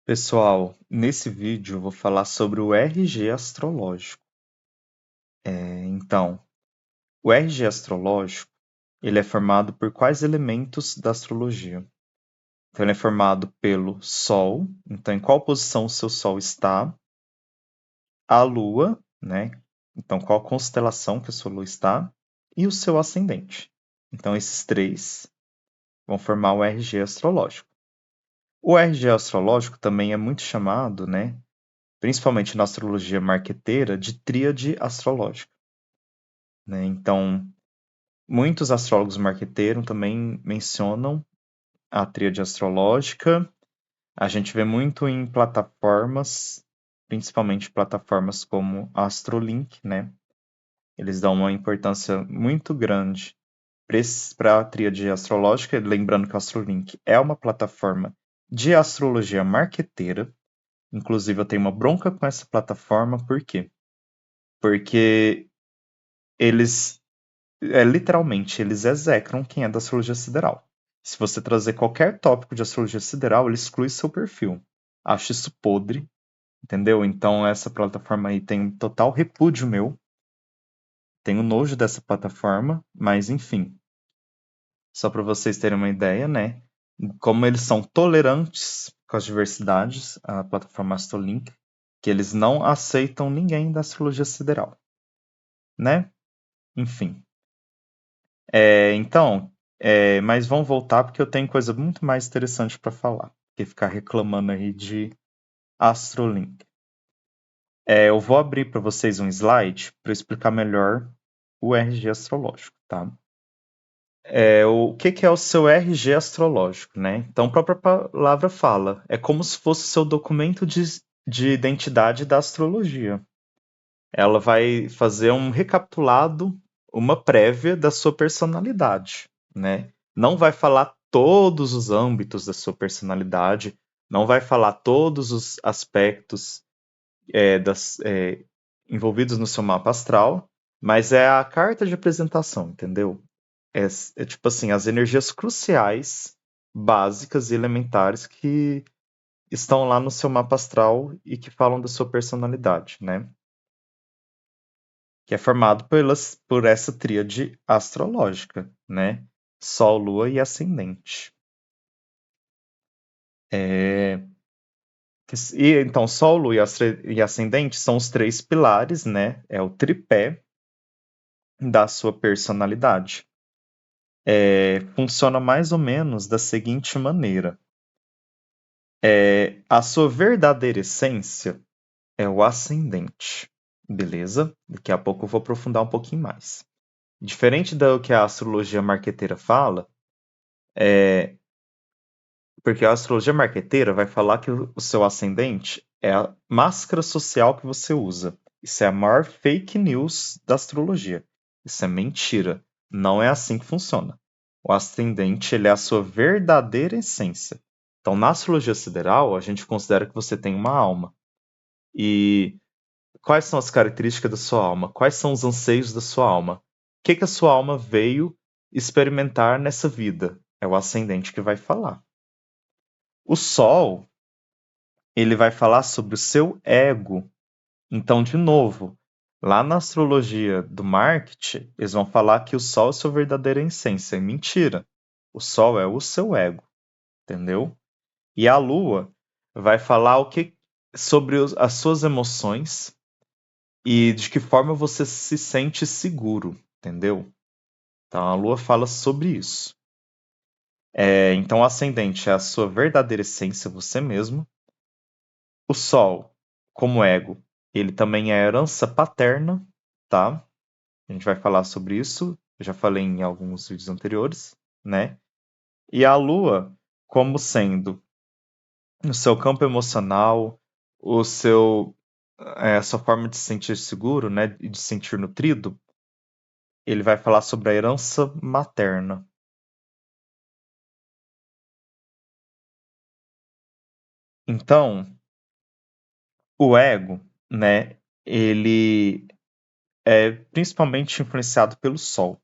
Pessoal, nesse vídeo eu vou falar sobre o RG astrológico. Então, o RG astrológico, ele é formado por quais elementos da astrologia? Então, ele é formado pelo Sol, então em qual posição o seu Sol está, a Lua, né? Então, qual constelação que a sua Lua está, e o seu ascendente. Então, esses três vão formar o RG astrológico. O RG astrológico também é muito chamado, né? Principalmente na astrologia marqueteira, de tríade astrológica, né? Então, muitos astrólogos marqueteiros também mencionam a tríade astrológica. A gente vê muito em plataformas, principalmente plataformas como a Astrolink, né? Eles dão uma importância muito grande para a tríade astrológica, lembrando que a Astrolink é uma plataforma de astrologia marqueteira. Inclusive, eu tenho uma bronca com essa plataforma, por quê? Porque eles, literalmente, eles execram quem é da astrologia sideral. Se você trazer qualquer tópico de astrologia sideral, ele exclui seu perfil. Acho isso podre, entendeu? Então, essa plataforma aí tem um total repúdio meu. Tenho nojo dessa plataforma, mas enfim. Só para vocês terem uma ideia, né? Como eles são tolerantes com as diversidades, a plataforma Astrolink, que eles não aceitam ninguém da astrologia sideral, né? Enfim. Então, mas vamos voltar porque eu tenho coisa muito mais interessante para falar que ficar reclamando aí de Astrolink. Eu vou abrir para vocês um slide para explicar melhor o RG astrológico, tá? O que é o seu RG astrológico, né? Então, a própria palavra fala, é como se fosse o seu documento de identidade da astrologia. Ela vai fazer um recapitulado, uma prévia da sua personalidade, né? Não vai falar todos os âmbitos da sua personalidade, não vai falar todos os aspectos envolvidos no seu mapa astral, mas é a carta de apresentação, entendeu? É tipo assim, as energias cruciais, básicas e elementares que estão lá no seu mapa astral e que falam da sua personalidade, né? Que é formado por essa tríade astrológica, né? Sol, Lua e Ascendente. Então, Sol, Lua e Ascendente são os três pilares, né? É o tripé da sua personalidade. Funciona mais ou menos da seguinte maneira. A sua verdadeira essência é o ascendente, beleza? Daqui a pouco eu vou aprofundar um pouquinho mais. Diferente do que a astrologia marqueteira fala, porque a astrologia marqueteira vai falar que o seu ascendente é a máscara social que você usa. Isso é a maior fake news da astrologia. Isso é mentira. Não é assim que funciona. O ascendente ele é a sua verdadeira essência. Então, na astrologia sideral, a gente considera que você tem uma alma. E quais são as características da sua alma? Quais são os anseios da sua alma? O que a sua alma veio experimentar nessa vida? É o ascendente que vai falar. O Sol, ele vai falar sobre o seu ego. Então, de novo, lá na astrologia do marketing, eles vão falar que o Sol é sua verdadeira essência. É mentira. O Sol é o seu ego, entendeu? E a Lua vai falar o que sobre as suas emoções e de que forma você se sente seguro, entendeu? Então a Lua fala sobre isso. Então o ascendente é a sua verdadeira essência, você mesmo. O Sol, como ego, ele também é herança paterna, tá? A gente vai falar sobre isso. Eu já falei em alguns vídeos anteriores, né? E a Lua, como sendo o seu campo emocional, a sua forma de se sentir seguro, né? E de se sentir nutrido, ele vai falar sobre a herança materna. Então, o ego, né? Ele é principalmente influenciado pelo Sol,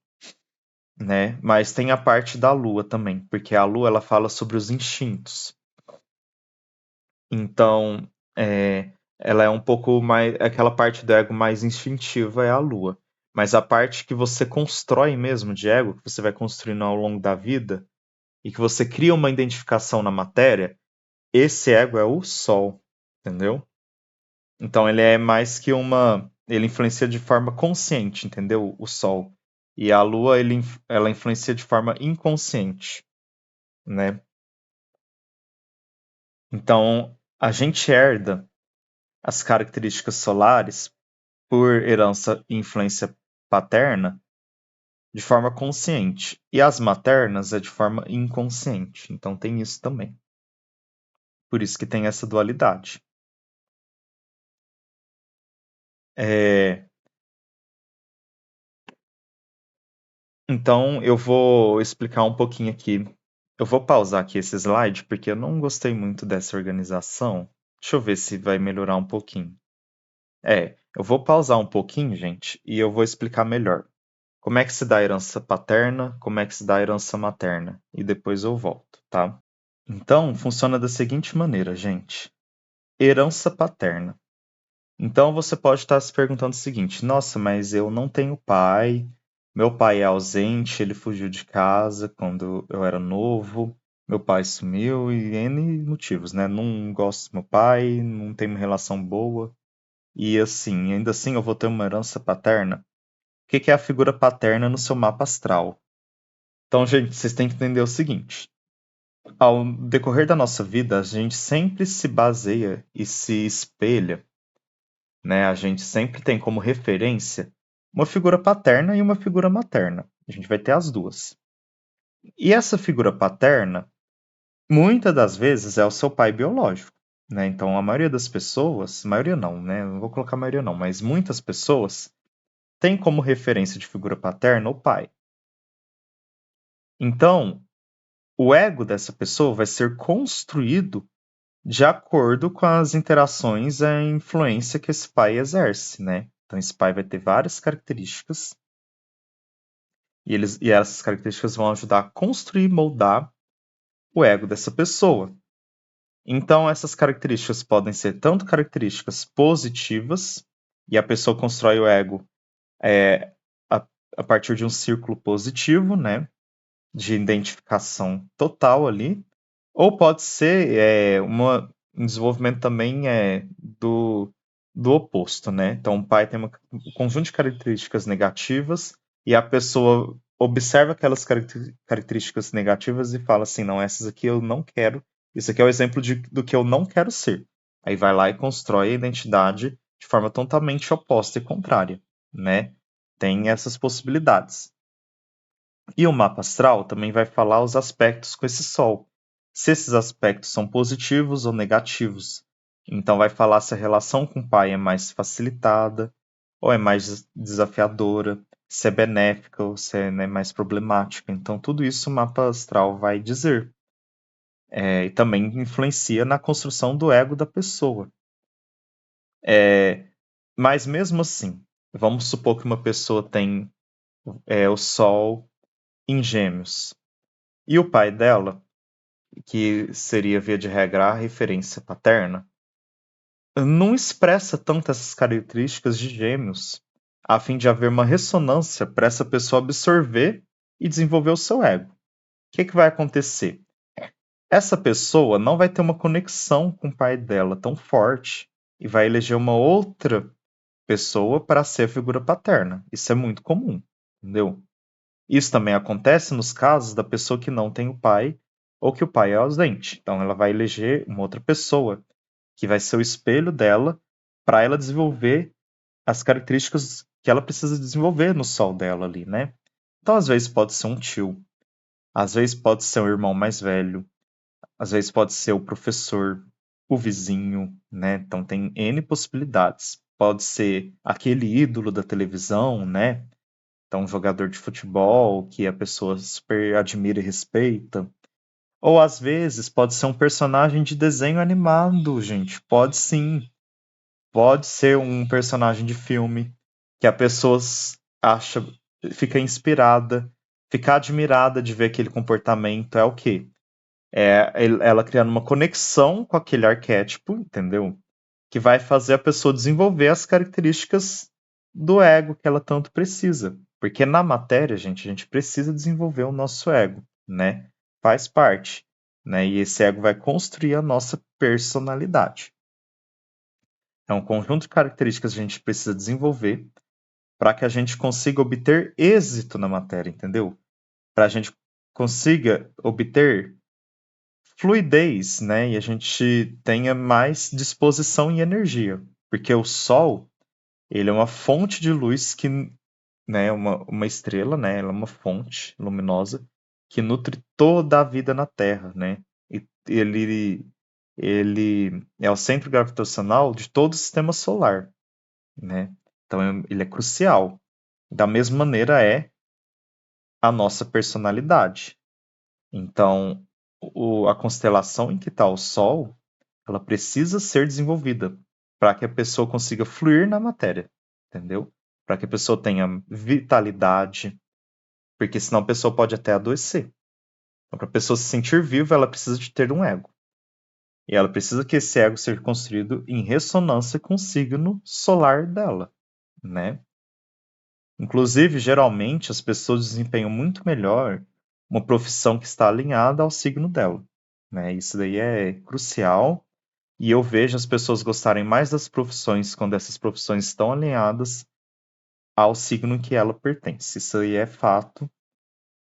né? Mas tem a parte da Lua também, porque a Lua ela fala sobre os instintos. Então, ela é um pouco mais. Aquela parte do ego mais instintiva é a lua. Mas a parte que você constrói mesmo de ego, que você vai construindo ao longo da vida, e que você cria uma identificação na matéria, esse ego é o sol, entendeu? Então ele é mais que uma. Ele influencia de forma consciente, entendeu? O sol. E a lua, ela influencia de forma inconsciente, né? Então, a gente herda as características solares por herança e influência paterna de forma consciente. E as maternas é de forma inconsciente. Então tem isso também. Por isso que tem essa dualidade. É, Então eu vou explicar um pouquinho aqui. Eu vou pausar aqui esse slide porque eu não gostei muito dessa organização. Deixa eu ver se vai melhorar um pouquinho. Eu vou pausar um pouquinho, gente, e eu vou explicar melhor. Como é que se dá a herança paterna, como é que se dá a herança materna. E depois eu volto, tá? Então, funciona da seguinte maneira, gente. Herança paterna. Então, você pode estar se perguntando o seguinte: nossa, mas eu não tenho pai, meu pai é ausente, ele fugiu de casa quando eu era novo, meu pai sumiu e N motivos, né? Não gosto do meu pai, não tenho uma relação boa. E assim, ainda assim eu vou ter uma herança paterna. O que que é a figura paterna no seu mapa astral? Então, gente, vocês têm que entender o seguinte: ao decorrer da nossa vida, a gente sempre se baseia e se espelha, né? A gente sempre tem como referência uma figura paterna e uma figura materna. A gente vai ter as duas. E essa figura paterna, muitas das vezes, é o seu pai biológico, né? Então, a maioria das pessoas, maioria não, né? Não vou colocar maioria não, mas muitas pessoas têm como referência de figura paterna o pai. Então, o ego dessa pessoa vai ser construído de acordo com as interações e a influência que esse pai exerce, né? Então, esse pai vai ter várias características e essas características vão ajudar a construir e moldar o ego dessa pessoa. Então, essas características podem ser tanto características positivas, e a pessoa constrói o ego é, a, a partir de um círculo positivo, né? De identificação total ali, ou pode ser um desenvolvimento também do oposto, né? Então, o pai tem um conjunto de características negativas e a pessoa observa aquelas características negativas e fala assim, não, essas aqui eu não quero, isso aqui é o exemplo do que eu não quero ser. Aí vai lá e constrói a identidade de forma totalmente oposta e contrária, né? Tem essas possibilidades. E o mapa astral também vai falar os aspectos com esse Sol, se esses aspectos são positivos ou negativos. Então, vai falar se a relação com o pai é mais facilitada ou é mais desafiadora, se é benéfica ou se é, né, mais problemática. Então, tudo isso o mapa astral vai dizer. E também influencia na construção do ego da pessoa. Mas mesmo assim, vamos supor que uma pessoa tem o Sol em Gêmeos. E o pai dela, que seria via de regra a referência paterna, não expressa tanto essas características de gêmeos, a fim de haver uma ressonância para essa pessoa absorver e desenvolver o seu ego. O que vai acontecer? Essa pessoa não vai ter uma conexão com o pai dela tão forte e vai eleger uma outra pessoa para ser a figura paterna. Isso é muito comum, entendeu? Isso também acontece nos casos da pessoa que não tem o pai ou que o pai é ausente. Então, ela vai eleger uma outra pessoa que vai ser o espelho dela para ela desenvolver as características que ela precisa desenvolver no sol dela ali, né? Então, às vezes pode ser um tio, às vezes pode ser um irmão mais velho, às vezes pode ser o professor, o vizinho, né? Então, tem N possibilidades. Pode ser aquele ídolo da televisão, né? Então, um jogador de futebol que a pessoa super admira e respeita. Ou às vezes pode ser um personagem de desenho animado, gente. Pode sim. Pode ser um personagem de filme que a pessoa acha, fica inspirada, fica admirada de ver aquele comportamento. É o quê? Ela criando uma conexão com aquele arquétipo, entendeu? Que vai fazer a pessoa desenvolver as características do ego que ela tanto precisa. Porque na matéria, gente, a gente precisa desenvolver o nosso ego, né? Faz parte, né? E esse ego vai construir a nossa personalidade. É um conjunto de características que a gente precisa desenvolver para que a gente consiga obter êxito na matéria, entendeu? Para a gente consiga obter fluidez, né? E a gente tenha mais disposição e energia. Porque o Sol, ele é uma fonte de luz que, né, uma estrela, né? Ela é uma fonte luminosa que nutre toda a vida na Terra, né? E ele é o centro gravitacional de todo o sistema solar, né? Então ele é crucial. Da mesma maneira é a nossa personalidade. Então, a constelação em que está o Sol, ela precisa ser desenvolvida para que a pessoa consiga fluir na matéria, entendeu? Para que a pessoa tenha vitalidade, porque senão a pessoa pode até adoecer. Então, para a pessoa se sentir viva, ela precisa de ter um ego. E ela precisa que esse ego seja construído em ressonância com o signo solar dela, né? Inclusive, geralmente, as pessoas desempenham muito melhor uma profissão que está alinhada ao signo dela, né? Isso daí é crucial e eu vejo as pessoas gostarem mais das profissões quando essas profissões estão alinhadas ao signo em que ela pertence. Isso aí é fato,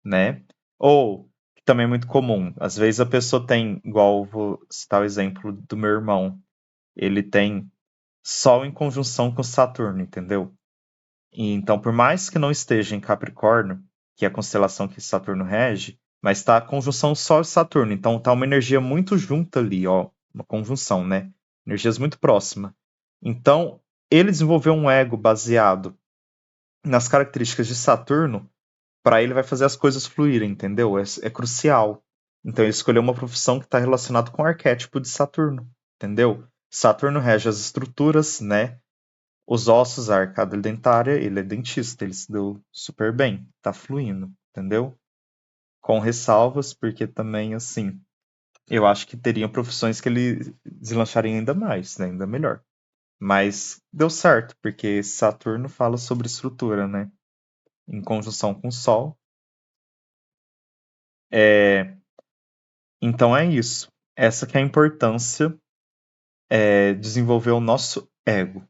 né? Ou, que também é muito comum, às vezes a pessoa tem, igual eu vou citar o exemplo do meu irmão, ele tem Sol em conjunção com Saturno, entendeu? E então, por mais que não esteja em Capricórnio, que é a constelação que Saturno rege, mas está a conjunção Sol e Saturno. Então, está uma energia muito junta ali, ó, uma conjunção, né? Energias muito próximas. Então, ele desenvolveu um ego baseado nas características de Saturno, para ele vai fazer as coisas fluírem, entendeu? É crucial. Então, ele escolheu uma profissão que está relacionada com o arquétipo de Saturno, entendeu? Saturno rege as estruturas, né? Os ossos, a arcada dentária, ele é dentista, ele se deu super bem, tá fluindo, entendeu? Com ressalvas, porque também, assim, eu acho que teriam profissões que ele deslancharia ainda mais, né? Ainda melhor. Mas deu certo, porque Saturno fala sobre estrutura, né? Em conjunção com o Sol. É, então é isso. Essa que é a importância, de desenvolver o nosso ego.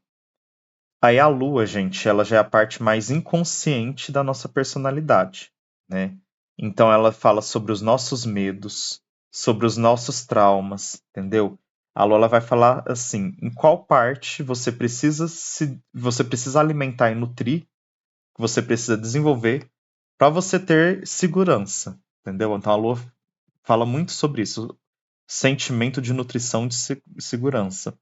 Aí a lua, gente, ela já é a parte mais inconsciente da nossa personalidade, né? Então ela fala sobre os nossos medos, sobre os nossos traumas, entendeu? A lua ela vai falar assim, em qual parte você precisa alimentar e nutrir, que você precisa desenvolver para você ter segurança, entendeu? Então a lua fala muito sobre isso, sentimento de nutrição de segurança.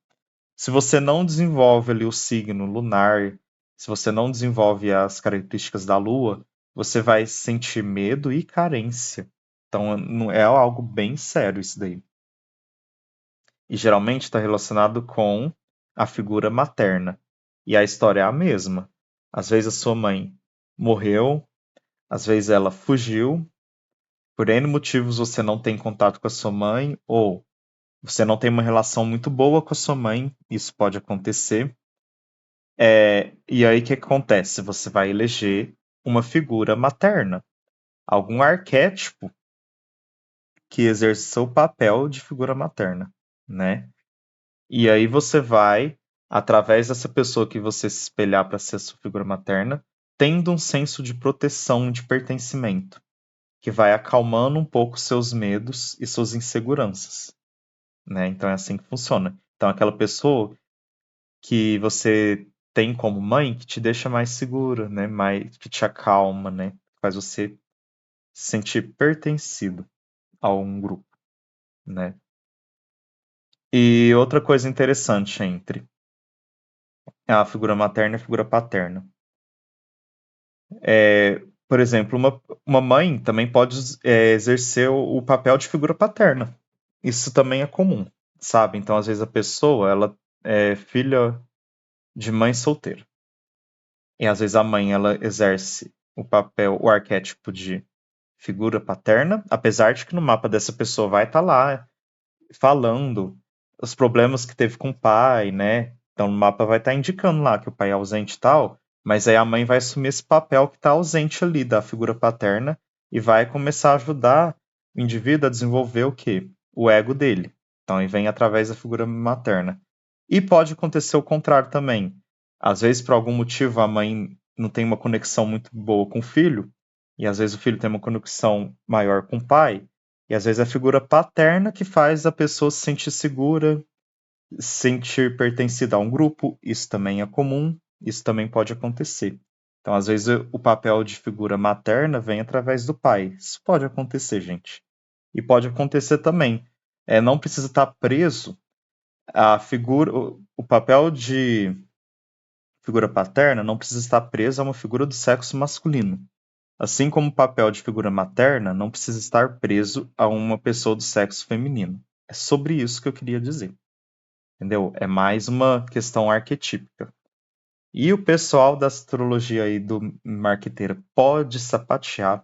Se você não desenvolve ali o signo lunar, se você não desenvolve as características da lua, você vai sentir medo e carência. Então é algo bem sério isso daí. E geralmente está relacionado com a figura materna. E a história é a mesma. Às vezes a sua mãe morreu, às vezes ela fugiu, por N motivos você não tem contato com a sua mãe, ou você não tem uma relação muito boa com a sua mãe, isso pode acontecer. E aí o que acontece? Você vai eleger uma figura materna, algum arquétipo que exerça o papel de figura materna, né? E aí você vai, através dessa pessoa que você se espelhar para ser a sua figura materna, tendo um senso de proteção, de pertencimento, que vai acalmando um pouco seus medos e suas inseguranças, né? Então é assim que funciona. Então aquela pessoa que você tem como mãe que te deixa mais segura, né? Mais, que te acalma, né? Faz você se sentir pertencido a um grupo, né? E outra coisa interessante entre a figura materna e a figura paterna. Por exemplo, uma mãe também pode exercer o papel de figura paterna. Isso também é comum, sabe? Então, às vezes a pessoa, ela é filha de mãe solteira. E às vezes a mãe, ela exerce o papel, o arquétipo de figura paterna, apesar de que no mapa dessa pessoa vai estar lá falando os problemas que teve com o pai, né? Então no mapa vai estar indicando lá que o pai é ausente e tal, mas aí a mãe vai assumir esse papel que está ausente ali da figura paterna e vai começar a ajudar o indivíduo a desenvolver o quê? O ego dele. Então aí vem através da figura materna. E pode acontecer o contrário também. Às vezes, por algum motivo, a mãe não tem uma conexão muito boa com o filho, e às vezes o filho tem uma conexão maior com o pai, e às vezes é a figura paterna que faz a pessoa se sentir segura, se sentir pertencida a um grupo. Isso também é comum, isso também pode acontecer. Então, às vezes, o papel de figura materna vem através do pai. Isso pode acontecer, gente. E pode acontecer também. Não precisa estar preso a figura, o papel de figura paterna não precisa estar preso a uma figura do sexo masculino. Assim como o papel de figura materna não precisa estar preso a uma pessoa do sexo feminino. É sobre isso que eu queria dizer. Entendeu? É mais uma questão arquetípica. E o pessoal da astrologia aí do marqueteira pode sapatear,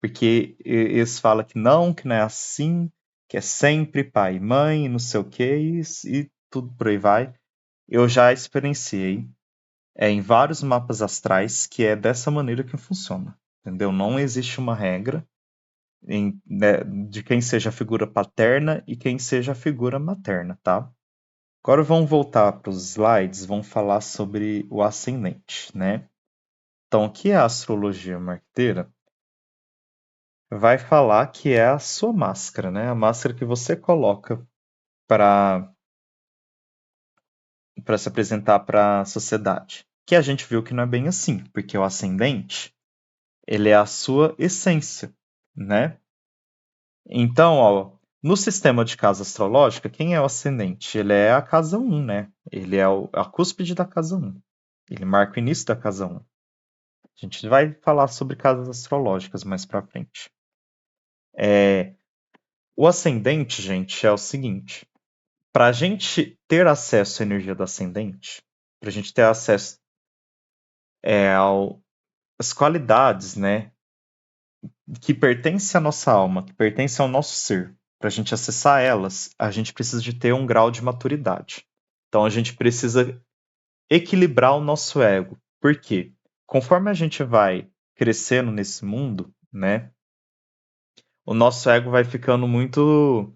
porque eles falam que não é assim, que é sempre pai e mãe, não sei o que, e tudo por aí vai. Eu já experienciei em vários mapas astrais que é dessa maneira que funciona. Entendeu? Não existe uma regra né, de quem seja a figura paterna e quem seja a figura materna, tá? Agora vamos voltar para os slides, vamos falar sobre o ascendente, né? Então, o que é a astrologia marqueteira? Vai falar que é a sua máscara, né? A máscara que você coloca para se apresentar para a sociedade. Que a gente viu que não é bem assim, porque o ascendente, ele é a sua essência, né? Então, ó, no sistema de casa astrológica, quem é o ascendente? Ele é a casa 1, né? Ele é a cúspide da casa 1. Ele marca o início da casa 1. A gente vai falar sobre casas astrológicas mais pra frente. O ascendente, gente, é o seguinte: para a gente ter acesso à energia do ascendente, para a gente ter acesso às qualidades, né, que pertencem à nossa alma, que pertencem ao nosso ser, para a gente acessar elas, a gente precisa de ter um grau de maturidade. Então a gente precisa equilibrar o nosso ego. Por quê? Conforme a gente vai crescendo nesse mundo, né, o nosso ego vai ficando muito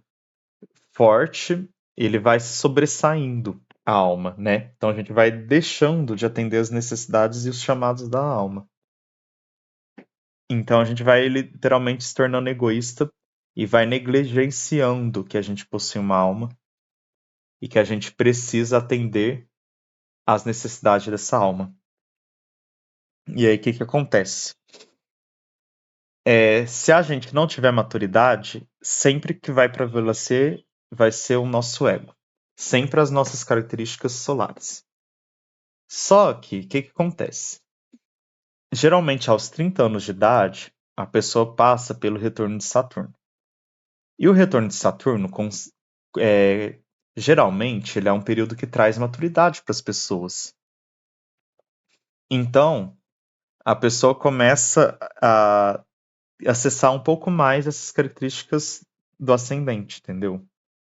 forte, ele vai se sobressaindo a alma, né? Então a gente vai deixando de atender as necessidades e os chamados da alma. Então a gente vai literalmente se tornando egoísta e vai negligenciando que a gente possui uma alma e que a gente precisa atender às necessidades dessa alma. E aí o que que acontece? Se a gente não tiver maturidade, sempre que vai prevalecer vai ser o nosso ego. Sempre as nossas características solares. Só que, o que que acontece? Geralmente, aos 30 anos de idade, a pessoa passa pelo retorno de Saturno. E o retorno de Saturno, é, geralmente, ele é um período que traz maturidade para as pessoas. Então, a pessoa começa a acessar um pouco mais essas características do ascendente, entendeu?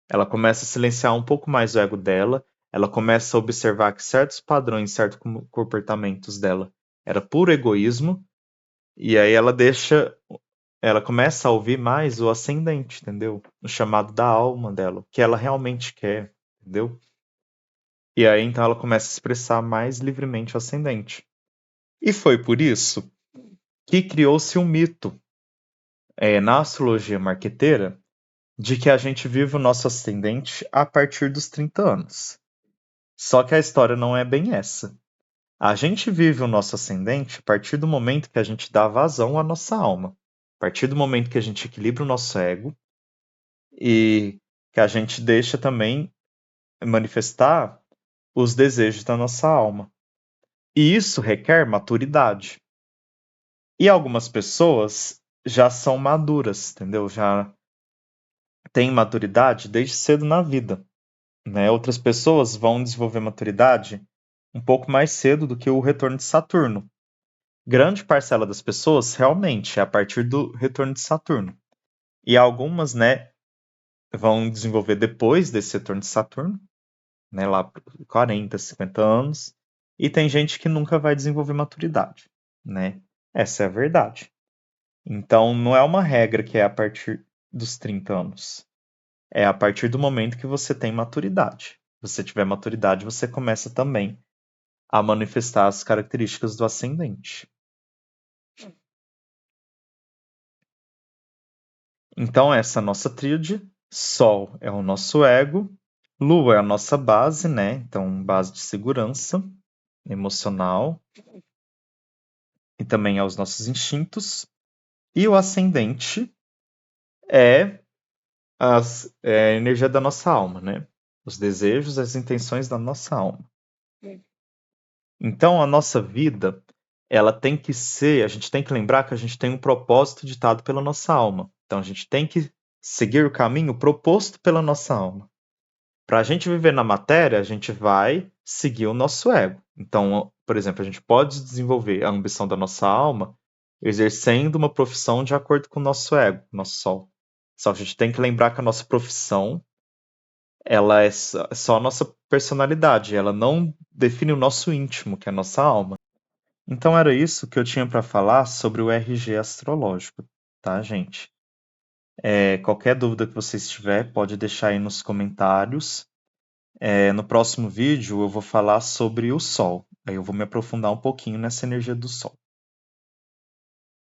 Ela começa a silenciar um pouco mais o ego dela, ela começa a observar que certos padrões, certos comportamentos dela era puro egoísmo, e aí ela começa a ouvir mais o ascendente, entendeu? O chamado da alma dela, o que ela realmente quer, entendeu? E aí então ela começa a expressar mais livremente o ascendente. E foi por isso que criou-se um mito na astrologia marqueteira de que a gente vive o nosso ascendente a partir dos 30 anos. Só que a história não é bem essa. A gente vive o nosso ascendente a partir do momento que a gente dá vazão à nossa alma. A partir do momento que a gente equilibra o nosso ego e que a gente deixa também manifestar os desejos da nossa alma. E isso requer maturidade. E algumas pessoas já são maduras, entendeu? Já têm maturidade desde cedo na vida, né? Outras pessoas vão desenvolver maturidade um pouco mais cedo do que o retorno de Saturno. grande parcela das pessoas realmente é a partir do retorno de Saturno. E algumas, né, vão desenvolver depois desse retorno de Saturno, né, lá por 40, 50 anos, e tem gente que nunca vai desenvolver maturidade, né? Essa é a verdade. Então, não é uma regra que é a partir dos 30 anos. É a partir do momento que você tem maturidade. Se você tiver maturidade, você começa também a manifestar as características do ascendente. Então, essa é a nossa tríade. Sol é o nosso ego, Lua é a nossa base, né? Então, base de segurança emocional e também aos nossos instintos. E o ascendente é é a energia da nossa alma, né? Os desejos, as intenções da nossa alma. Então, a nossa vida, ela tem que ser, a gente tem que lembrar que a gente tem um propósito ditado pela nossa alma. Então, a gente tem que seguir o caminho proposto pela nossa alma. Para a gente viver na matéria, a gente vai seguir o nosso ego. Então, por exemplo, a gente pode desenvolver a ambição da nossa alma exercendo uma profissão de acordo com o nosso ego, nosso sol. Só que a gente tem que lembrar que a nossa profissão, ela é só a nossa personalidade, ela não define o nosso íntimo, que é a nossa alma. Então era isso que eu tinha para falar sobre o RG astrológico, tá, gente? Qualquer dúvida que vocês tiver, pode deixar aí nos comentários. No próximo vídeo eu vou falar sobre o Sol. Aí eu vou me aprofundar um pouquinho nessa energia do Sol.